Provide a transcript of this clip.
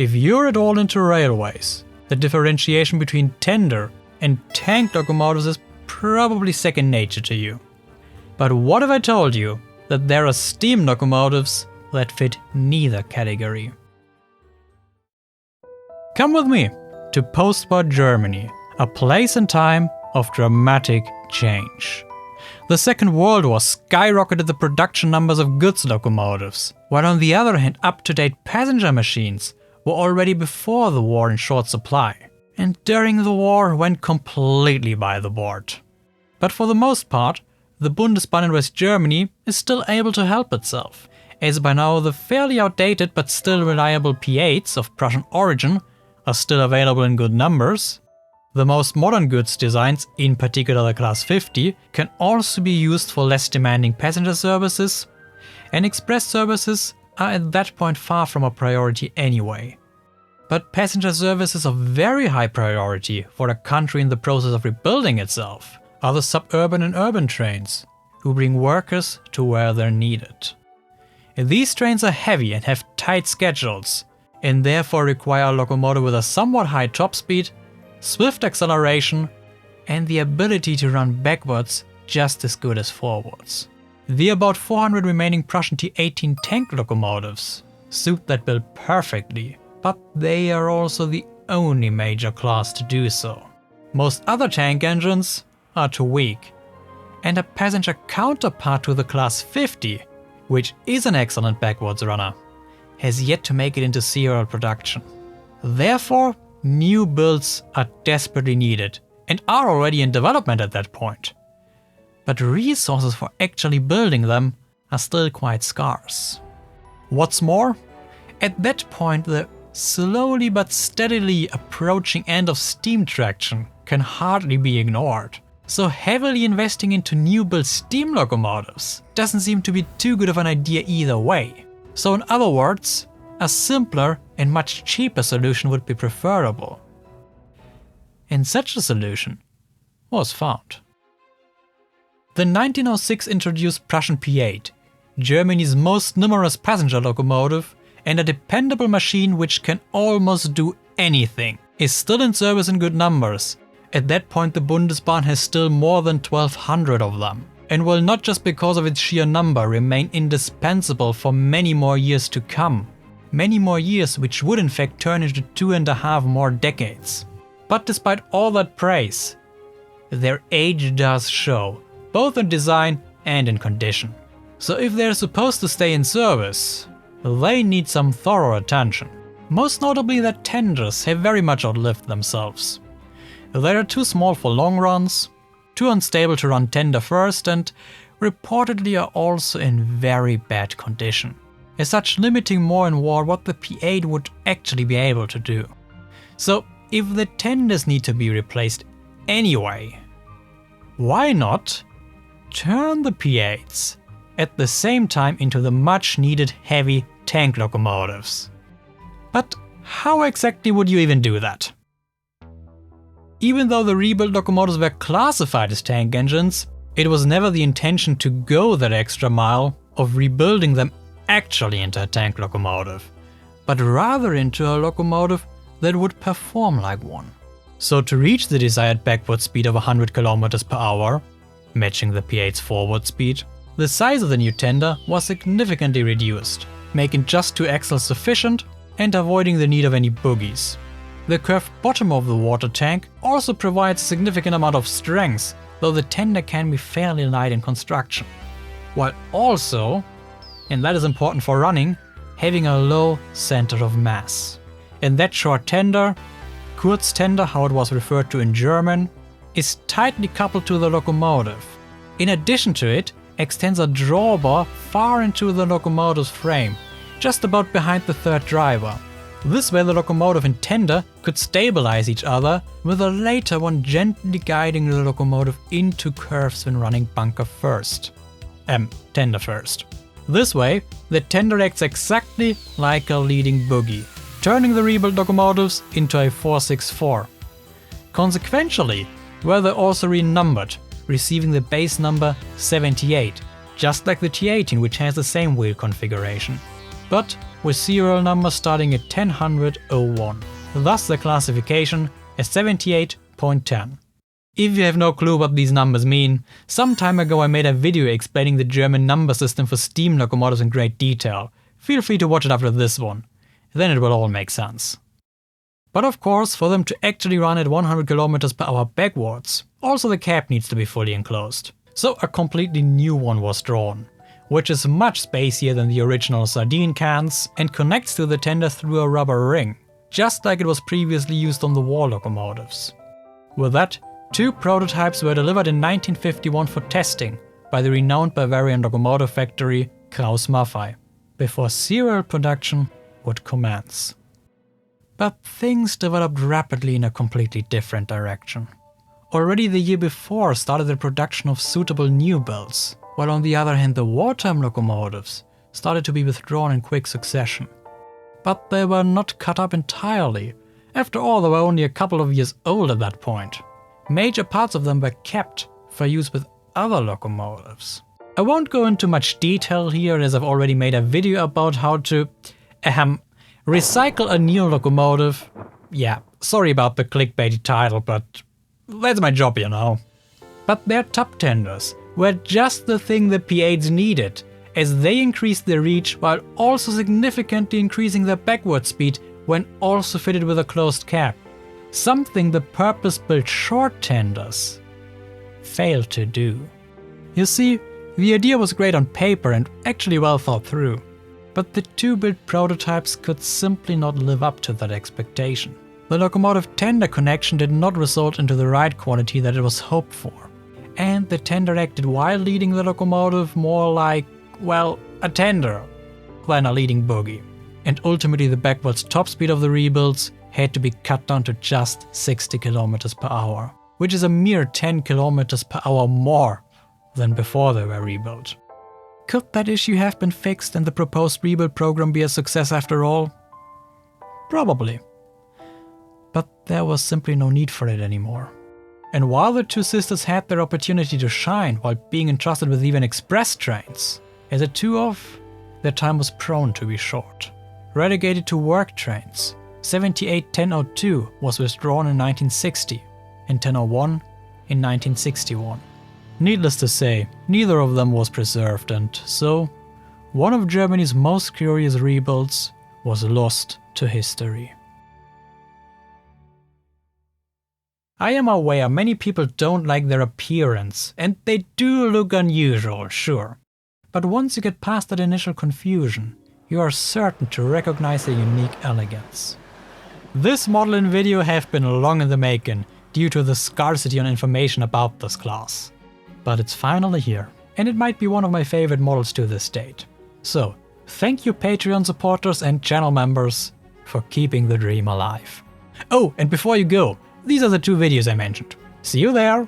If you're at all into railways, the differentiation between tender and tank locomotives is probably second nature to you. But what if I told you that there are steam locomotives that fit neither category? Come with me to post-war Germany, a place and time of dramatic change. The Second World War skyrocketed the production numbers of goods locomotives, while on the other hand up-to-date passenger machines were already before the war in short supply, and during the war went completely by the board. But for the most part, the Bundesbahn in West Germany is still able to help itself, as by now the fairly outdated but still reliable P8s of Prussian origin are still available in good numbers. The most modern goods designs, in particular the Class 50, can also be used for less demanding passenger services, and express services are at that point far from a priority anyway. But passenger services of very high priority for a country in the process of rebuilding itself are the suburban and urban trains, who bring workers to where they're needed. These trains are heavy and have tight schedules, and therefore require a locomotive with a somewhat high top speed, swift acceleration, and the ability to run backwards just as good as forwards. The about 400 remaining Prussian T18 tank locomotives suit that bill perfectly, but they are also the only major class to do so. Most other tank engines are too weak, and a passenger counterpart to the Class 50, which is an excellent backwards runner, has yet to make it into serial production. Therefore, new builds are desperately needed and are already in development at that point. But resources for actually building them are still quite scarce. What's more, at that point the slowly but steadily approaching end of steam traction can hardly be ignored. So heavily investing into new build steam locomotives doesn't seem to be too good of an idea either way. So in other words, a simpler and much cheaper solution would be preferable. And such a solution was found. The 1906 introduced Prussian P8, Germany's most numerous passenger locomotive and a dependable machine which can almost do anything, is still in service in good numbers. At that point the Bundesbahn has still more than 1200 of them, and will not just because of its sheer number remain indispensable for many more years to come. Many more years which would in fact turn into 2.5 more decades. But despite all that praise, their age does show, both in design and in condition. So if they're supposed to stay in service, they need some thorough attention. Most notably that tenders have very much outlived themselves. They are too small for long runs, too unstable to run tender first, and reportedly are also in very bad condition, as such limiting more in war what the P8 would actually be able to do. So if the tenders need to be replaced anyway, why not turn the P8s at the same time into the much needed heavy tank locomotives? But how exactly would you even do that? Even though the rebuilt locomotives were classified as tank engines, it was never the intention to go that extra mile of rebuilding them actually into a tank locomotive, but rather into a locomotive that would perform like one. So to reach the desired backward speed of 100 km per hour, matching the P8's forward speed, the size of the new tender was significantly reduced, making just 2 axles sufficient and avoiding the need of any bogies. The curved bottom of the water tank also provides a significant amount of strength, though the tender can be fairly light in construction, while also, and that is important for running, having a low center of mass. And that short tender, Kurztender how it was referred to in German, is tightly coupled to the locomotive. In addition to it, extends a drawbar far into the locomotive's frame, just about behind the third driver. This way the locomotive and tender could stabilize each other, with the later one gently guiding the locomotive into curves when running tender first. This way, the tender acts exactly like a leading bogie, turning the rebuilt locomotives into a 464. Consequentially, were they also renumbered, receiving the base number 78, just like the T18 which has the same wheel configuration. but with serial numbers starting at 100001. Thus the classification is 78.10. If you have no clue what these numbers mean, some time ago I made a video explaining the German number system for steam locomotives in great detail. Feel free to watch it after this one, then it will all make sense. But of course, for them to actually run at 100 km per hour backwards, also the cab needs to be fully enclosed. So a completely new one was drawn, which is much spacier than the original sardine cans and connects to the tender through a rubber ring, just like it was previously used on the war locomotives. With that, 2 prototypes were delivered in 1951 for testing by the renowned Bavarian locomotive factory Krauss-Maffei, before serial production would commence. But things developed rapidly in a completely different direction. Already the year before started the production of suitable new builds, while on the other hand the wartime locomotives started to be withdrawn in quick succession. But they were not cut up entirely. After all, they were only a couple of years old at that point. Major parts of them were kept for use with other locomotives. I won't go into much detail here, as I've already made a video about how to recycle a new locomotive. Yeah, sorry about the clickbaity title, but that's my job, you know. But their top tenders were just the thing the P8s needed, as they increased their reach while also significantly increasing their backward speed when also fitted with a closed cab. Something the purpose-built short tenders failed to do. You see, the idea was great on paper and actually well thought through. But the 2 built prototypes could simply not live up to that expectation. The locomotive tender connection did not result into the ride quality that it was hoped for. And the tender acted while leading the locomotive more like, well, a tender than a leading bogie. And ultimately the backwards top speed of the rebuilds had to be cut down to just 60 km per hour, which is a mere 10 km per hour more than before they were rebuilt. Could that issue have been fixed and the proposed rebuild program be a success after all? Probably. But there was simply no need for it anymore. And while the 2 sisters had their opportunity to shine while being entrusted with even express trains, as a 2-off, their time was prone to be short. Relegated to work trains, 78-1002 was withdrawn in 1960 and 1001 in 1961. Needless to say, neither of them was preserved, and so one of Germany's most curious rebuilds was lost to history. I am aware many people don't like their appearance, and they do look unusual, sure. But once you get past that initial confusion, you are certain to recognize their unique elegance. This model and video have been long in the making due to the scarcity on information about this class. But it's finally here, and it might be one of my favorite models to this date. So, thank you Patreon supporters and channel members for keeping the dream alive. Oh, and before you go, these are the 2 videos I mentioned. See you there!